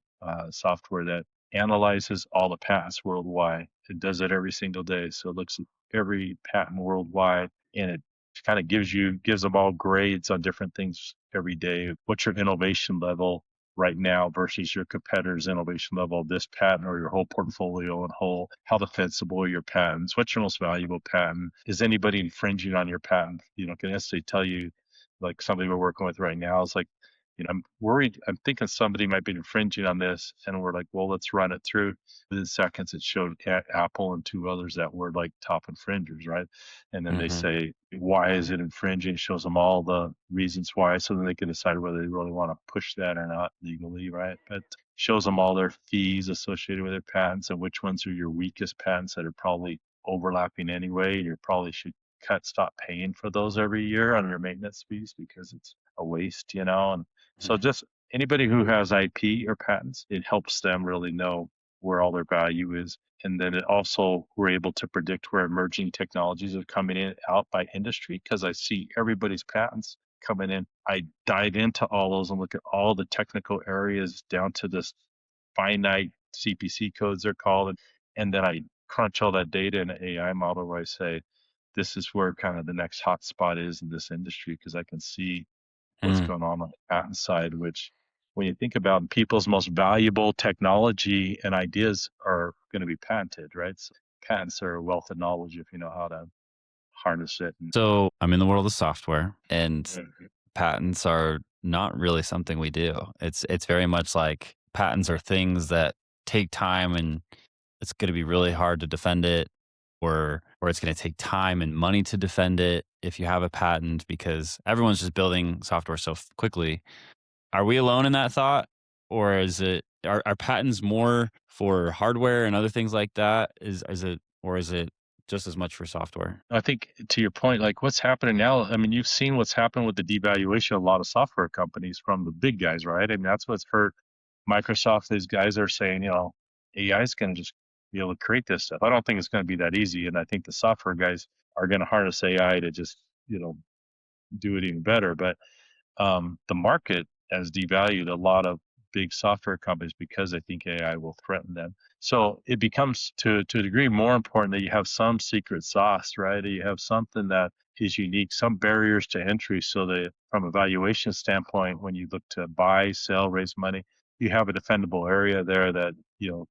software that analyzes all the patents worldwide. It does it every single day. So it looks at every patent worldwide, and it kind of gives them all grades on different things every day. What's your innovation level right now versus your competitor's innovation level of this patent or your whole portfolio and whole? How defensible are your patents? What's your most valuable patent? Is anybody infringing on your patent? Can necessarily tell you, like somebody we're working with right now is like, I'm worried. I'm thinking somebody might be infringing on this, and we're like, well, let's run it through. Within seconds, it showed Apple and two others that were like top infringers, right? And then they Mhm. say, why is it infringing? Shows them all the reasons why, so then they can decide whether they really want to push that or not legally, right? But shows them all their fees associated with their patents and which ones are your weakest patents that are probably overlapping anyway. You probably should stop paying for those every year on your maintenance fees because it's a waste, and so Mhm. just anybody who has IP or patents, it helps them really know where all their value is. And then it also, we're able to predict where emerging technologies are coming in out by industry because I see everybody's patents coming in. I dive into all those and look at all the technical areas down to this finite CPC codes they're called. And then I crunch all that data in an AI model where I say, this is where kind of the next hot spot is in this industry because I can see what's Mm. going on the patent side, which when you think about people's most valuable technology and ideas are going to be patented, right? So patents are a wealth of knowledge if you know how to harness it. And So I'm in the world of software, and Mhm. patents are not really something we do. It's very much like patents are things that take time, and it's going to be really hard to defend it, or it's going to take time and money to defend it if you have a patent, because everyone's just building software so quickly. Are we alone in that thought, or are patents more for hardware and other things like that? Is it, or is it just as much for software. I think to your point, like what's happening now, I mean, you've seen what's happened with the devaluation of a lot of software companies from the big guys, right? I mean, that's what's hurt Microsoft. These guys are saying, AI is going to just be able to create this stuff. I don't think it's going to be that easy. And I think the software guys are going to harness AI to just, do it even better. But the market has devalued a lot of big software companies because they think AI will threaten them. So it becomes to a degree more important that you have some secret sauce, right? That you have something that is unique, some barriers to entry, so that from a valuation standpoint, when you look to buy, sell, raise money, you have a defendable area there that,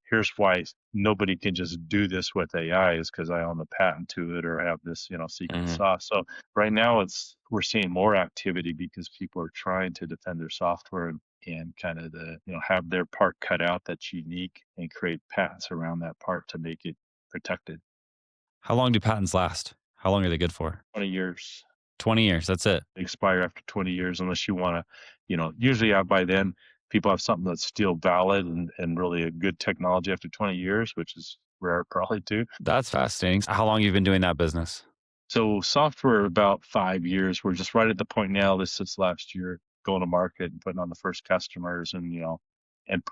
here's why nobody can just do this with AI is because I own the patent to it or have this, secret sauce. So right now we're seeing more activity because people are trying to defend their software and kind of have their part cut out that's unique and create patents around that part to make it protected. How long do patents last? How long are they good for? 20 years. 20 years. That's it. They expire after 20 years unless you want to, usually out by then people have something that's still valid and really a good technology after 20 years, which is rare probably too. That's fascinating. How long you've been doing that business? So software about 5 years. We're just right at the point now, this since last year, going to market and putting on the first customers and and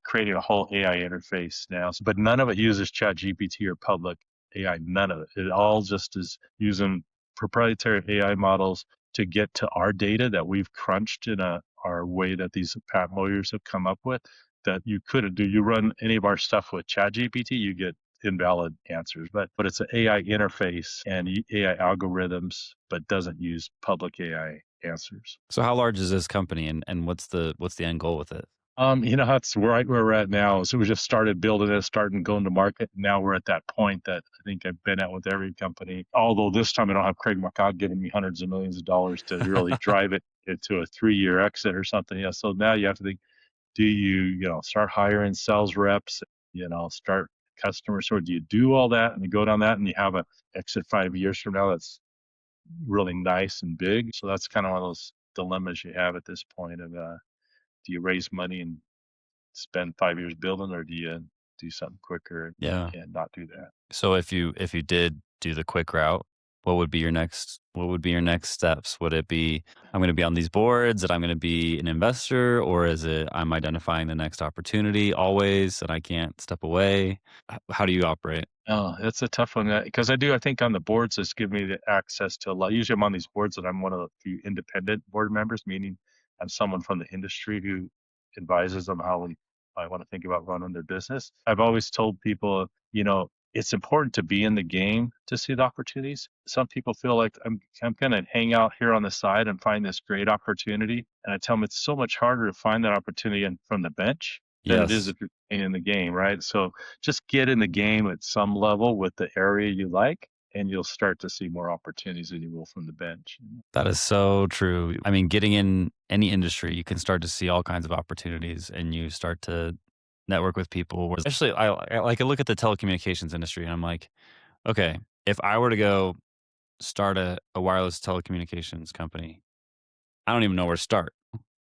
creating a whole AI interface now. But none of it uses Chat GPT or public AI, none of it. It all just is using proprietary AI models to get to our data that we've crunched in our way that these patent lawyers have come up with that you couldn't do. You run any of our stuff with Chat GPT, you get invalid answers, but it's an AI interface and AI algorithms, but doesn't use public AI answers. So how large is this company and what's the end goal with it? That's right where we're at now. So we just started building it, starting going to market. Now we're at that point that I think I've been at with every company. Although this time I don't have Craig McCaw giving me hundreds of millions of dollars to really drive it into a 3-year exit or something. Yeah. So now you have to think, do you, start hiring sales reps, start customers, or do you do all that and you go down that and you have a exit 5 years from now that's really nice and big? So that's kind of one of those dilemmas you have at this point of do you raise money and spend 5 years building, or do you do something quicker Yeah. and not do that? So if you did do the quick route, what would be your next steps? Would it be I'm going to be on these boards, that I'm going to be an investor, or is it I'm identifying the next opportunity always and I can't step away? How do you operate? Oh, that's a tough one because I think on the boards, it's give me the access to a lot. Usually I'm on these boards that I'm one of the few independent board members, meaning I'm someone from the industry who advises them how I want to think about running their business. I've always told people, it's important to be in the game to see the opportunities. Some people feel like I'm going to hang out here on the side and find this great opportunity. And I tell them it's so much harder to find that opportunity from the bench than it is Yes. if you're in the game, right? So just get in the game at some level with the area you like, and you'll start to see more opportunities than you will from the bench. That is so true. I mean, getting in any industry, you can start to see all kinds of opportunities and you start to network with people. Especially, I look at the telecommunications industry and I'm like, okay, if I were to go start a wireless telecommunications company, I don't even know where to start.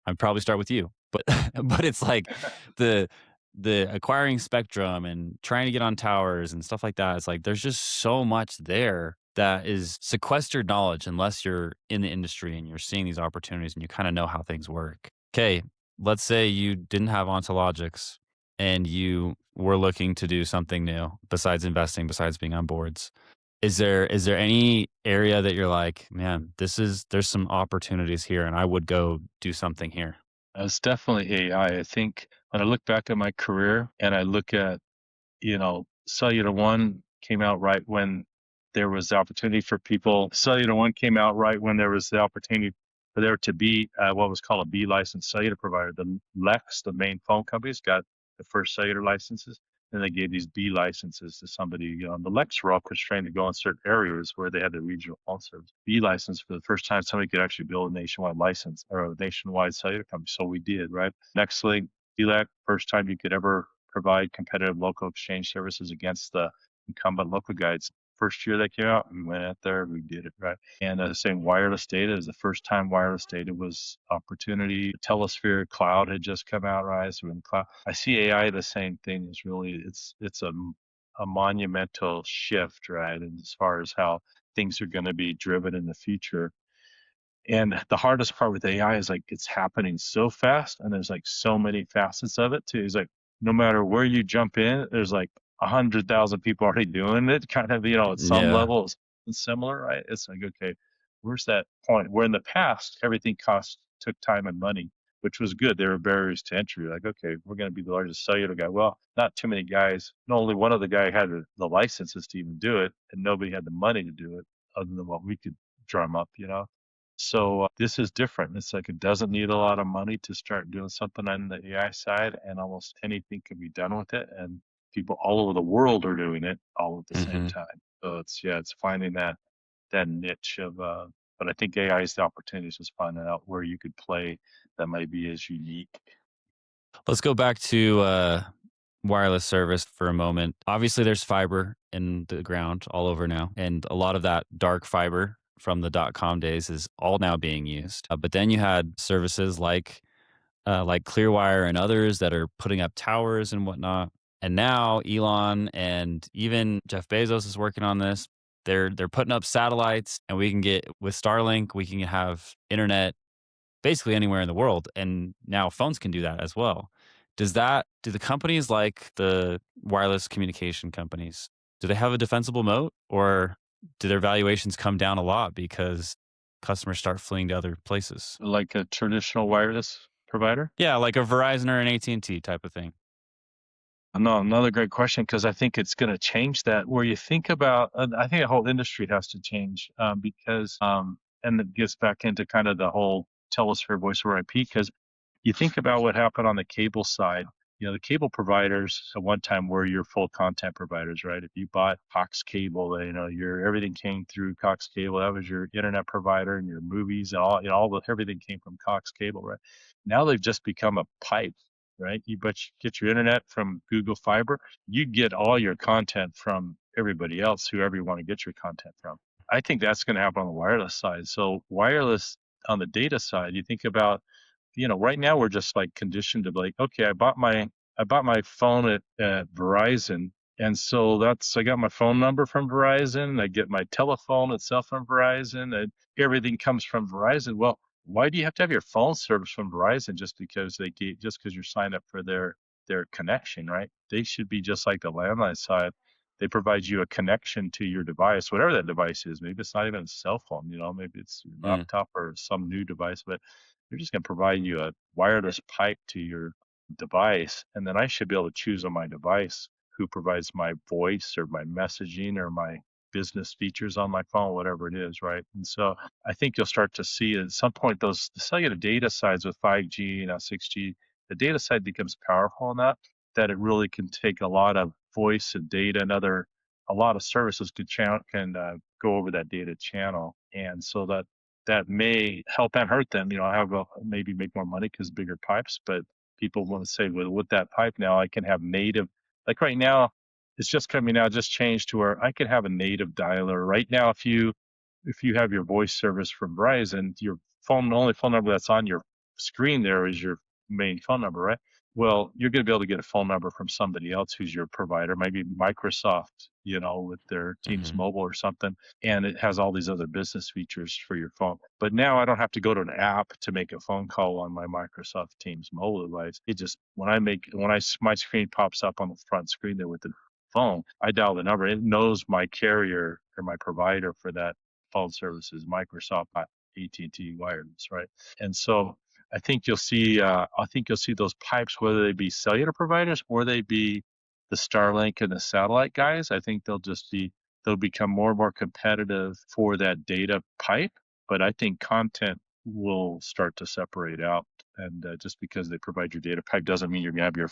I'd probably start with you. But but it's like the acquiring spectrum and trying to get on towers and stuff like that. It's like there's just so much there that is sequestered knowledge unless you're in the industry and you're seeing these opportunities and you kind of know how things work. Okay, let's say you didn't have Ontologics and you were looking to do something new besides investing, besides being on boards. Is there any area that you're like, man, there's some opportunities here and I would go do something here? It's definitely AI. I think when I look back at my career and I look at, Cellular One came out right when there was the opportunity for people. Cellular One came out right when there was the opportunity for there to be what was called a B licensed cellular provider. The Lex, the main phone companies, got the first cellular licenses. And they gave these B licenses to somebody. The Lex were all constrained to go in certain areas where they had the regional phone service. B license for the first time somebody could actually build a nationwide license or a nationwide cellular company. So we did, right? Nextlink, DLAC, first time you could ever provide competitive local exchange services against the incumbent local guides. First year they came out, we went out there, we did it, right? And the same wireless data is the first time wireless data was opportunity. Telesphere cloud had just come out, right? So in cloud, I see AI the same thing. Is really it's a a monumental shift, right? And as far as how things are going to be driven in the future. And the hardest part with AI is like it's happening so fast, and there's like so many facets of it too. It's like no matter where you jump in, there's like 100,000 people already doing it, kind of, at some Yeah. level it's similar, right? It's like, okay, where's that point? Where in the past everything took time and money, which was good. There were barriers to entry. Like, okay, we're going to be the largest cellular guy. Well, not too many guys. Not only one other guy had the licenses to even do it, and nobody had the money to do it, other than what we could drum up. So this is different. It's like it doesn't need a lot of money to start doing something on the AI side, and almost anything can be done with it. And people all over the world are doing it all at the same Hmm. time. So it's finding that niche of. But I think AI is the opportunity to just finding out where you could play that might be as unique. Let's go back to wireless service for a moment. Obviously, there's fiber in the ground all over now, and a lot of that dark fiber from the .com days is all now being used. But then you had services like ClearWire and others that are putting up towers and whatnot. And now Elon and even Jeff Bezos is working on this. They're putting up satellites, and we can get with Starlink, we can have internet basically anywhere in the world. And now phones can do that as well. Do the companies like the wireless communication companies, do they have a defensible moat, or do their valuations come down a lot because customers start fleeing to other places? Like a traditional wireless provider? Yeah, like a Verizon or an AT&T type of thing. No, another great question, because I think it's going to change that. Where you think about, I think the whole industry has to change, because, and it gets back into kind of the whole Telesphere voice over IP, because you think about what happened on the cable side. The cable providers at one time were your full content providers, right? If you bought Cox Cable, your everything came through Cox Cable. That was your internet provider, and your movies and everything came from Cox Cable, right? Now they've just become a pipe, right? But you get your internet from Google Fiber. You get all your content from everybody else, whoever you want to get your content from. I think that's going to happen on the wireless side. So wireless on the data side, you think about, right now we're just like conditioned to like, okay, I bought my phone at Verizon, and so I got my phone number from Verizon. I get my telephone itself from Verizon, and everything comes from Verizon. Well, why do you have to have your phone service from Verizon just because you're signed up for their connection, right? They should be just like the landline side. They provide you a connection to your device, whatever that device is. Maybe it's not even a cell phone, maybe it's your Mm, laptop or some new device, but they're just going to provide you a wireless pipe to your device. And then I should be able to choose on my device who provides my voice or my messaging or my business features on my phone, whatever it is, right? And so I think you'll start to see at some point the cellular data sides with 5G and now 6G, the data side becomes powerful enough that it really can take a lot of voice and data and a lot of services can go over that data channel. And so that may help and hurt them. Maybe make more money because bigger pipes, but people want to say, well, with that pipe now, I can have native. Like right now, it's just coming out, just changed to where I can have a native dialer. Right now, if you have your voice service from Verizon, your the only phone number that's on your screen there is your main phone number, right? Well, you're going to be able to get a phone number from somebody else who's your provider, maybe Microsoft, with their Teams mhm. Mobile or something, and it has all these other business features for your phone. But now I don't have to go to an app to make a phone call on my Microsoft Teams mobile device. It just my screen pops up on the front screen there with the phone, I dial the number. It knows my carrier or my provider for that phone service is Microsoft, not AT&T Wireless, right? And so I think you'll see those pipes, whether they be cellular providers or they be the Starlink and the satellite guys. I think they'll become more and more competitive for that data pipe. But I think content will start to separate out, and just because they provide your data pipe doesn't mean you're gonna have your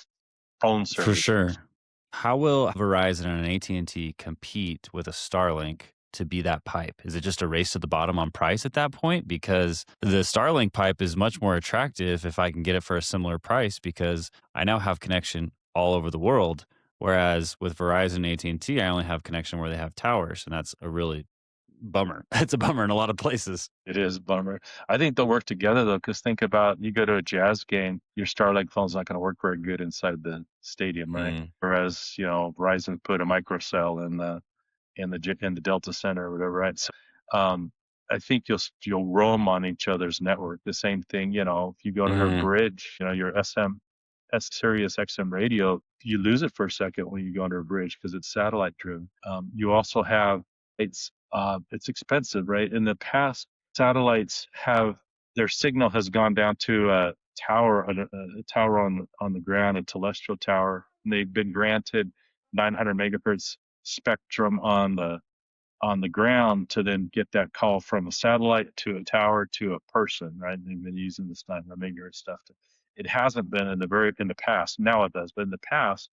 phone For service from. sure. How will Verizon and AT&T compete with a Starlink to be that pipe? Is it just a race to the bottom on price at that point? Because the Starlink pipe is much more attractive if I can get it for a similar price because I now have connection all over the world. Whereas with Verizon and AT&T, I only have connection where they have towers, and that's a really bummer. It's a bummer in a lot of places. It is a bummer. I think they'll work together though, because think about you go to a Jazz game, your Starlink phone's not going to work very good inside the stadium, right? Mm. Whereas Verizon put a microcell in the Delta Center or whatever, right? So, I think you'll roam on each other's network. The same thing, if you go to her Mm. bridge, your Sirius XM radio, you lose it for a second when you go under a bridge because it's satellite driven. You also have it's expensive, right? In the past, satellites have their signal has gone down to a tower, a tower on the ground, a terrestrial tower. And they've been granted 900 megahertz spectrum on the ground to then get that call from a satellite to a tower to a person, right? They've been using this 900 megahertz stuff. It hasn't been in the past. Now it does, but in the past,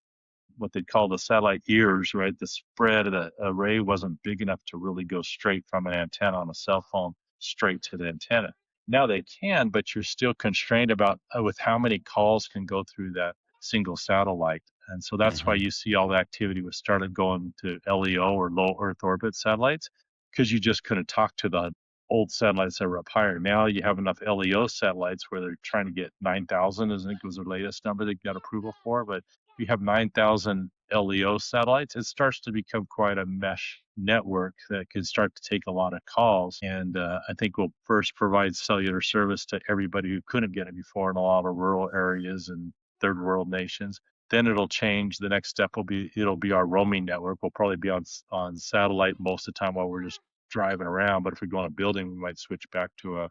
what they call the satellite ears, right? The spread of the array wasn't big enough to really go straight from an antenna on a cell phone straight to the antenna. Now they can, but you're still constrained about with how many calls can go through that single satellite. And so that's why Mhm. you see all the activity was started going to LEO or low Earth orbit satellites, because you just couldn't talk to the old satellites that were up higher. Now you have enough LEO satellites where they're trying to get 9,000, I think was the latest number they got approval for, but we have 9,000 LEO satellites, it starts to become quite a mesh network that can start to take a lot of calls. And I think we'll first provide cellular service to everybody who couldn't get it before in a lot of rural areas and third world nations. Then it'll change. The next step it'll be our roaming network. We'll probably be on satellite most of the time while we're just driving around. But if we go in a building, we might switch back to a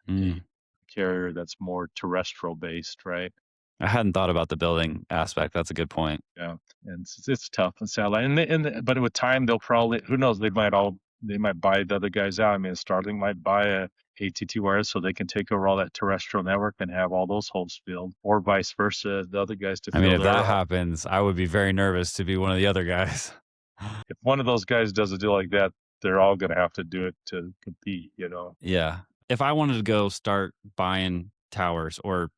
Mm. carrier that's more terrestrial based, right? I hadn't thought about the building aspect. That's a good point. Yeah, and it's tough in satellite, but with time they'll probably, who knows, they might buy the other guys out. I mean, Starlink might buy a ATT Wireless so they can take over all that terrestrial network and have all those holes filled, or vice versa, the other guys to I mean, fill if their that hole. happens, I would be very nervous to be one of the other guys. If one of those guys does a deal like that, they're all going to have to do it to compete. Yeah. If I wanted to go start buying towers, or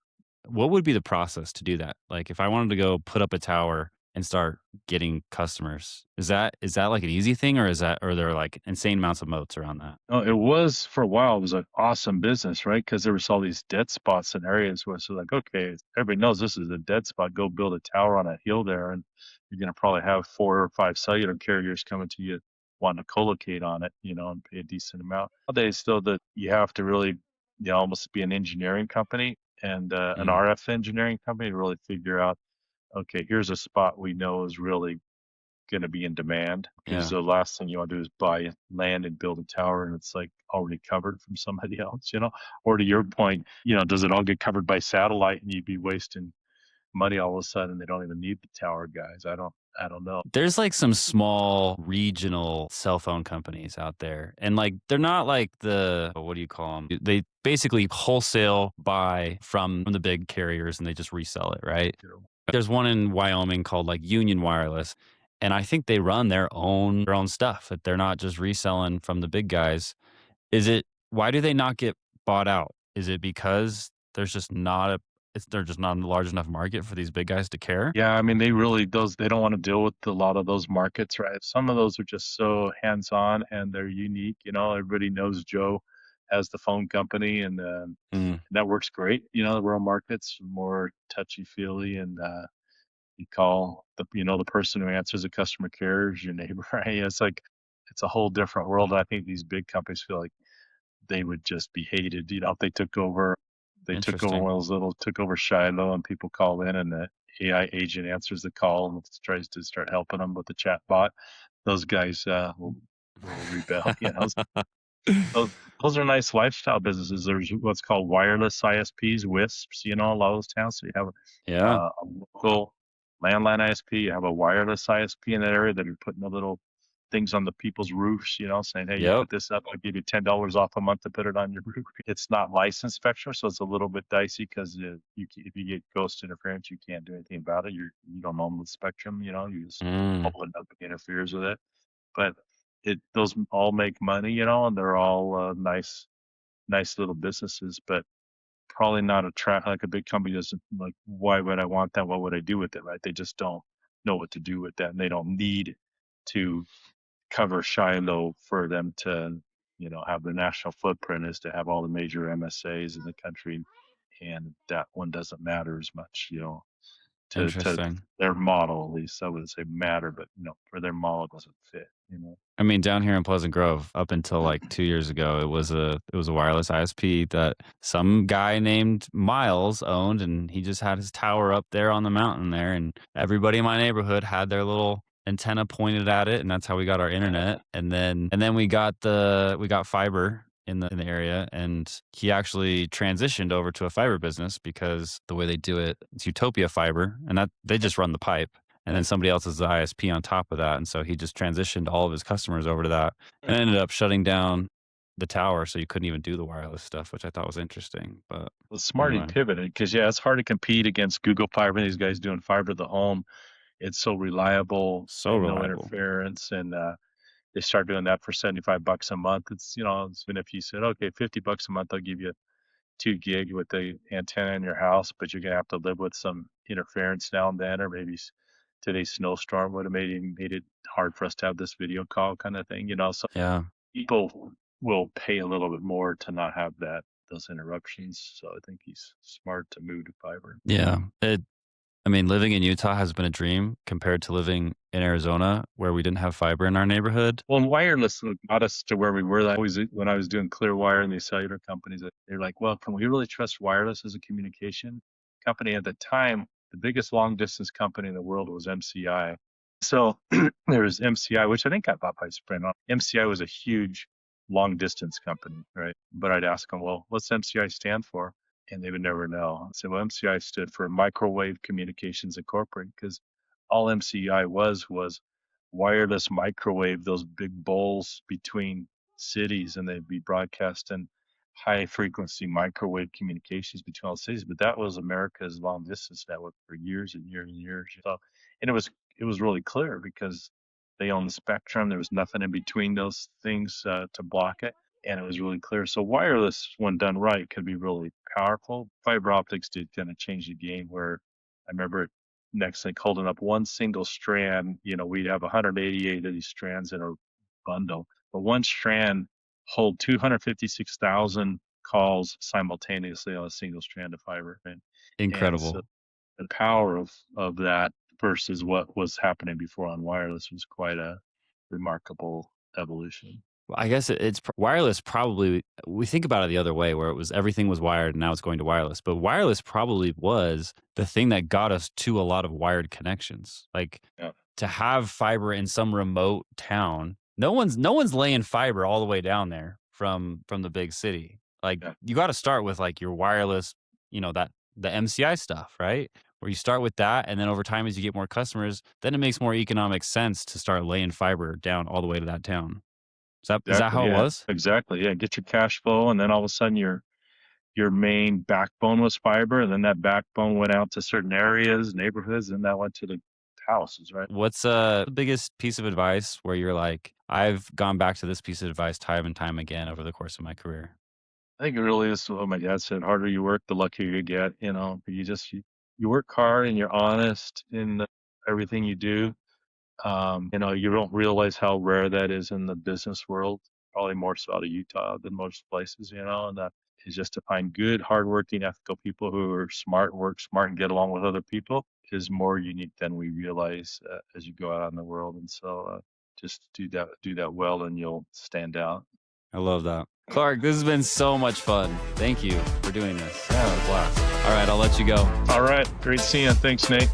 what would be the process to do that? Like if I wanted to go put up a tower and start getting customers, is that like an easy thing, or are there like insane amounts of moats around that? No, it was for a while. It was an awesome business, right? Because there was all these dead spots in areas where it's like, okay, everybody knows this is a dead spot. Go build a tower on a hill there, and you're going to probably have 4 or 5 cellular carriers coming to you wanting to co-locate on it, and pay a decent amount. Nowadays, though, that you have to really, almost be an engineering company and an Mm. RF engineering company to really figure out, okay, here's a spot we know is really going to be in demand, because Yeah. the last thing you want to do is buy land and build a tower and it's like already covered from somebody else. Or to your point, does it all get covered by satellite and you'd be wasting money all of a sudden? They don't even need the tower guys. I don't know. There's like some small regional cell phone companies out there. And like they're not like what do you call them? They basically wholesale buy from the big carriers and they just resell it, right? There's one in Wyoming called like Union Wireless, and I think they run their own stuff. That they're not just reselling from the big guys. Why do they not get bought out? Is it because they're just not a large enough market for these big guys to care? Yeah, I mean, they don't want to deal with a lot of those markets, right? Some of those are just so hands-on and they're unique. Everybody knows Joe as the phone company, and Mm. that works great. The rural markets more touchy-feely, and you call the person who answers the customer care is your neighbor, right? It's like it's a whole different world. I think these big companies feel like they would just be hated. If they took over Interesting. one of those took over Shiloh, and people call in and the AI agent answers the call and tries to start helping them with the chat bot. Those guys will rebel. Those are nice lifestyle businesses. There's what's called wireless ISPs, WISPs, a lot of those towns. So you have Yeah. a local landline ISP, you have a wireless ISP in that area that are putting the little things on the people's roofs, saying, hey, you Yep. put this up, I'll give you $10 off a month to put it on your roof. It's not licensed spectrum, so it's a little bit dicey because if you get ghost interference, you can't do anything about it. You don't own the spectrum, you just Mm. hold it up, interferes with it. But those all make money, and they're all nice little businesses, but probably not like a big company doesn't like, why would I want that? What would I do with it? Right? They just don't know what to do with that, and they don't need to cover Shiloh for them to, have the national footprint is to have all the major MSAs in the country, and that one doesn't matter as much, to Interesting. their model. At least I wouldn't say matter, but for their model it doesn't fit. I mean, down here in Pleasant Grove, up until like 2 years ago, it was a wireless ISP that some guy named Miles owned, and he just had his tower up there on the mountain there, and everybody in my neighborhood had their little antenna pointed at it, and that's how we got our internet. And then we got fiber in the area, and he actually transitioned over to a fiber business because the way they do it, it's Utopia Fiber, and that they just run the pipe. And then somebody else is the ISP on top of that. And so he just transitioned all of his customers over to that and ended up shutting down the tower. So you couldn't even do the wireless stuff, which I thought was interesting. But Well, smart he anyway, pivoted because it's hard to compete against Google Fiber. These guys doing fiber to the home. It's so reliable so and no reliable. interference, and they start doing that for $75 a month. It's even if you said, okay, $50 a month, I'll give you 2 gig with the antenna in your house, but you're gonna have to live with some interference now and then, or maybe today's snowstorm would have made it hard for us to have this video call kind of thing. So Yeah. people will pay a little bit more to not have those interruptions. So I think he's smart to move to fiber. Yeah. I mean, living in Utah has been a dream compared to living in Arizona, where we didn't have fiber in our neighborhood. Well, and wireless got us to where we were. When I was doing ClearWire and these cellular companies, they're like, well, can we really trust wireless as a communication company? At the time, the biggest long distance company in the world was MCI. So there was MCI, which I think got bought by Sprint. MCI was a huge long distance company, right? But I'd ask them, well, what's MCI stand for? And they would never know. I said, well, MCI stood for Microwave Communications Incorporated, because all MCI was wireless microwave, those big bowls between cities, and they'd be broadcasting high frequency microwave communications between all cities. But that was America's long distance network for years and years and years. So, and it was really clear because they owned the spectrum. There was nothing in between those things to block it, and it was really clear. So wireless, when done right, could be really powerful. Fiber optics did kind of change the game. Where I remember Nextlink holding up one single strand. We'd have 188 of these strands in a bundle, but one strand hold 256,000 calls simultaneously on a single strand of fiber. And so Incredible. the power of that versus what was happening before on wireless was quite a remarkable evolution. Well, I guess it's wireless. Probably we think about it the other way, where everything was wired and now it's going to wireless. But wireless probably was the thing that got us to a lot of wired connections. Like Yeah. to have fiber in some remote town, no one's laying fiber all the way down there from the big city. Like Yeah. you got to start with like your wireless, that the MCI stuff, right? Where you start with that, and then over time, as you get more customers, then it makes more economic sense to start laying is down all the way to that town. Is that Exactly. how it Yeah. was? Exactly. Yeah. Get your cash flow, and then all of a sudden your main backbone was fiber, and then that backbone went out to certain areas, neighborhoods, and that went to the houses, right? What's the biggest piece of advice where you're like, I've gone back to this piece of advice time and time again over the course of my career? I think it really is what my dad said: harder you work, the luckier you get. But you work hard and you're honest in everything you do. You don't realize how rare that is in the business world. Probably more so out of Utah than most places. And that is just to find good, hardworking, ethical people who are smart, work smart, and get along with other people is more unique than we realize as you go out in the world. And so, just do that well, and you'll stand out. I love that. Clark, this has been so much fun. Thank you for doing this. Yeah, it was a blast. All right, I'll let you go. All right, great seeing you. Thanks, Nate.